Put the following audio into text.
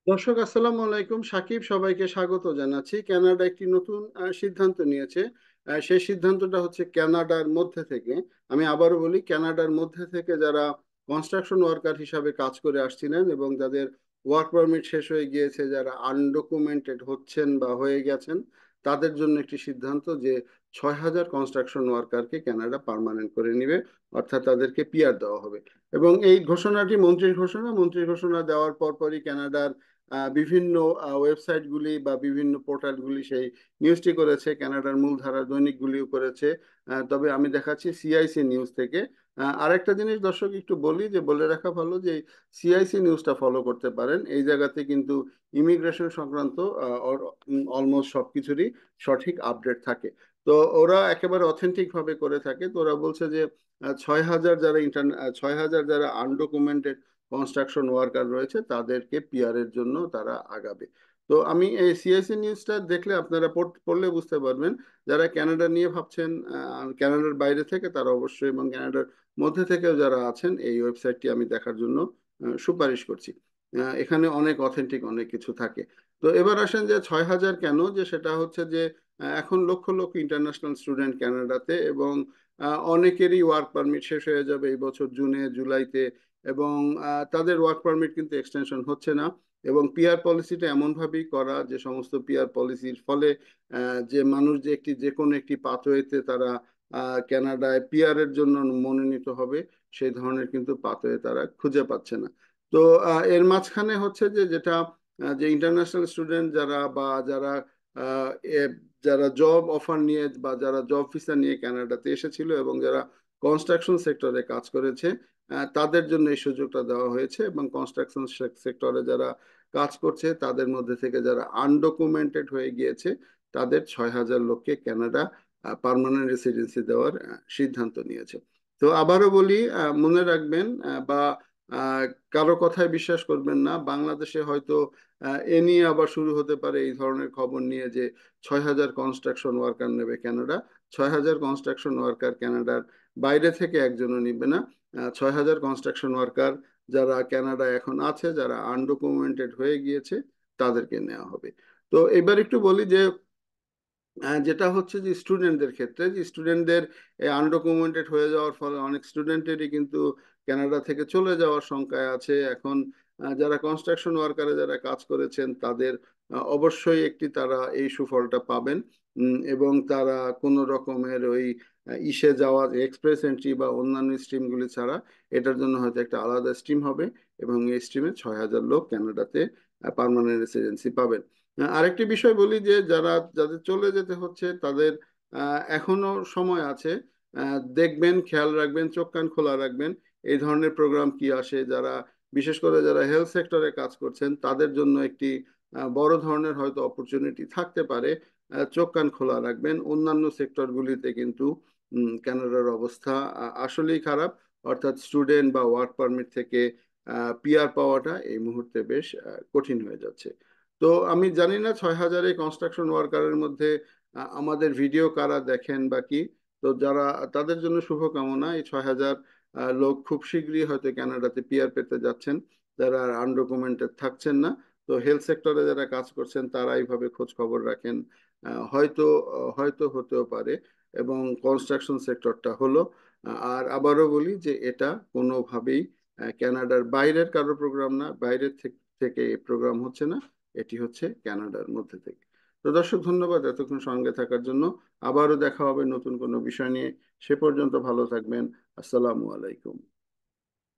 দর্শক আসসালামু আলাইকুম। সাকিব, সবাইকে স্বাগত জানাচ্ছি। কানাডা একটি নতুন সিদ্ধান্ত নিয়েছে। সেই সিদ্ধান্তটা হচ্ছে কানাডার মধ্যে থেকে, আমি আবারও বলি, কানাডার মধ্যে থেকে যারা কনস্ট্রাকশন ওয়ার্কার হিসাবে কাজ করে আসছিলেন এবং যাদের ওয়ার্ক পারমিট শেষ হয়ে গিয়েছে, যারা আনডকুমেন্টেড হচ্ছেন বা হয়ে গেছেন, তাদের জন্য একটি সিদ্ধান্ত যে 6,000 কনস্ট্রাকশন ওয়ার্কারকে কানাডা পার্মানেন্ট করে নিবে, অর্থাৎ তাদেরকে পিআর দেওয়া হবে। এবং এই ঘোষণাটি মন্ত্রীর ঘোষণা দেওয়ার পরপরই কানাডার বিভিন্ন ওয়েবসাইটগুলি বা বিভিন্ন পোর্টালগুলি সেই নিউজটি করেছে, কানাডার মূলধারা দৈনিকগুলিও করেছে। তবে আমি দেখাচ্ছি সিআইসি নিউজ থেকে। আরেকটা জিনিস দর্শক একটু বলি, যে বলে রাখা ভালো যে সিআইসি নিউজটা ফলো করতে পারেন। এই জায়গাতে কিন্তু ইমিগ্রেশন সংক্রান্ত অলমোস্ট সবকিছুরই সঠিক আপডেট থাকে। তো ওরা একেবারে অথেন্টিক ভাবে করে থাকে। তো ওরা বলছে যে 6,000 যারা 6,000 যারা আনডকুমেন্টেড কনস্ট্রাকশন ওয়ার্কার রয়েছে তাদেরকে পিআর এর জন্য তারা আগাবে। তো আমি এই সিআইসি নিউজটা দেখলে আপনারা পড়লে বুঝতে পারবেন, যারা কানাডা নিয়ে ভাবছেন কানাডার বাইরে থেকে, তারা অবশ্যই, এবং কানাডার মধ্যে থেকেও যারা আছেন, এই ওয়েবসাইটটি আমি দেখার জন্য সুপারিশ করছি। এখানে অনেক অথেন্টিক অনেক কিছু থাকে। তো এবার আসেন যে 6,000 কেন, যে সেটা হচ্ছে যে এখন লক্ষ লক্ষ ইন্টারন্যাশনাল স্টুডেন্ট কানাডাতে, এবং অনেকেরই ওয়ার্ক পারমিট শেষ হয়ে যাবে এই বছর জুনে জুলাইতে, এবং তাদের ওয়ার্ক পারমিট কিন্তু এক্সটেনশন হচ্ছে না। এবং পিআর পলিসিটা এমনভাবেই করা যে সমস্ত পিআর পলিসির ফলে যে মানুষ যে কোনো একটি পাথওয়েতে তারা কানাডায় পিআর এর জন্য মনোনীত হবে, সেই ধরনের কিন্তু পাথওয়ে তারা খুঁজে পাচ্ছে না। তো এর মাঝখানে হচ্ছে যে যেটা যে ইন্টারন্যাশনাল স্টুডেন্ট যারা বা যারা আহ, এ- যারা জব অফার নিয়ে বা যারা জব ভিসা নিয়ে কানাডাতে এসেছিল এবং যারা কনস্ট্রাকশন সেক্টরে কাজ করেছে, তাদের জন্য এই সুযোগটা দেওয়া হয়েছে। এবং কনস্ট্রাকশন সেক্টরে যারা কাজ করছে তাদের মধ্যে থেকে যারা আনডকুমেন্টেড হয়ে গিয়েছে, তাদের 6,000 লোককে কানাডা পার্মানেন্ট রেসিডেন্সি দেওয়ার সিদ্ধান্ত নিয়েছে। তো আবারও বলি, মনে রাখবেন, বা আহ, কারো কথায় বিশ্বাস করবেন না। বাংলাদেশে হয়তো এ নিয়ে আবার শুরু হতে পারে এই ধরনের খবর নিয়ে যে 6,000 কনস্ট্রাকশন ওয়ার্কার নেবে কানাডা। 6,000 কনস্ট্রাকশন ওয়ার্কার কানাডার বাইরে থেকে একজনও নিবে না। 6,000 কনস্ট্রাকশন ওয়ার্কার যারা কানাডা এখন আছে, যারা আনডকুমেন্টেড হয়ে গিয়েছে, তাদেরকে নেওয়া হবে। তো এবার একটু বলি যে যেটা হচ্ছে যে স্টুডেন্টদের ক্ষেত্রে, যে স্টুডেন্টদের আনডকুমেন্টেড হয়ে যাওয়ার ফলে অনেক স্টুডেন্টেরই কিন্তু কানাডা থেকে চলে যাওয়ার শঙ্কায় আছে এখন। যারা কনস্ট্রাকশন ওয়ার্কারে যারা কাজ করেছেন তাদের অবশ্যই একটি তারা এই সুফলটা পাবেন। এবং তারা কোনো রকমের ওই ইসে যাওয়া এক্সপ্রেস এন্ট্রি বা অন্যান্য স্ট্রিমগুলি ছাড়া এটার জন্য হয়তো একটা আলাদা স্ট্রিম হবে, এবং এই স্ট্রিমে 6,000 লোক কানাডাতে পার্মানেন্ট রেসিডেন্সি পাবেন। আরেকটি বিষয় বলি, যে যাদের চলে যেতে হচ্ছে তাদের এখনো সময় আছে। দেখবেন, খেয়াল রাখবেন, চোখ কান খোলা রাখবেন, এই ধরনের প্রোগ্রাম কি আসে। যারা বিশেষ করে যারা হেলথ সেক্টরে কাজ করছেন তাদের জন্য একটি বড় ধরনের হয়তো অপরচুনিটি থাকতে পারে। চোখ কান খোলা রাখবেন। অন্যান্য সেক্টরগুলিতে কিন্তু কানাডার অবস্থা আসলেই খারাপ। অর্থাৎ স্টুডেন্ট বা ওয়ার্ক পারমিট থেকে পিআর পাওয়াটা এই মুহূর্তে বেশ কঠিন হয়ে যাচ্ছে। তো আমি জানি না 6,000 কনস্ট্রাকশন ওয়ার্কারের মধ্যে আমাদের ভিডিও কারা দেখেন বা কি। তো যারা, তাদের জন্য শুভকামনা। এই 6,000 লোক খুব শীঘ্রই হয়তো কানাডাতে পিআর পেতে যাচ্ছেন, যারা আনডকুমেন্টেড থাকছেন না। তো হেলথ সেক্টরে যারা কাজ করছেন তারা এইভাবে খোঁজ খবর রাখেন। হয়তো হয়তো হতেও পারে। এবং কনস্ট্রাকশন সেক্টরটা হলো, আর আবারও বলি যে এটা কোনোভাবেই কানাডার বাইরের কারো প্রোগ্রাম না, বাইরের থেকে এই প্রোগ্রাম হচ্ছে না, এটি হচ্ছে কানাডার মধ্যে থেকে। তো দর্শক, ধন্যবাদ এতক্ষণ সঙ্গে থাকার জন্য। আবারও দেখা হবে নতুন কোনো বিষয় নিয়ে। সে পর্যন্ত ভালো থাকবেন। আসসালামু আলাইকুম।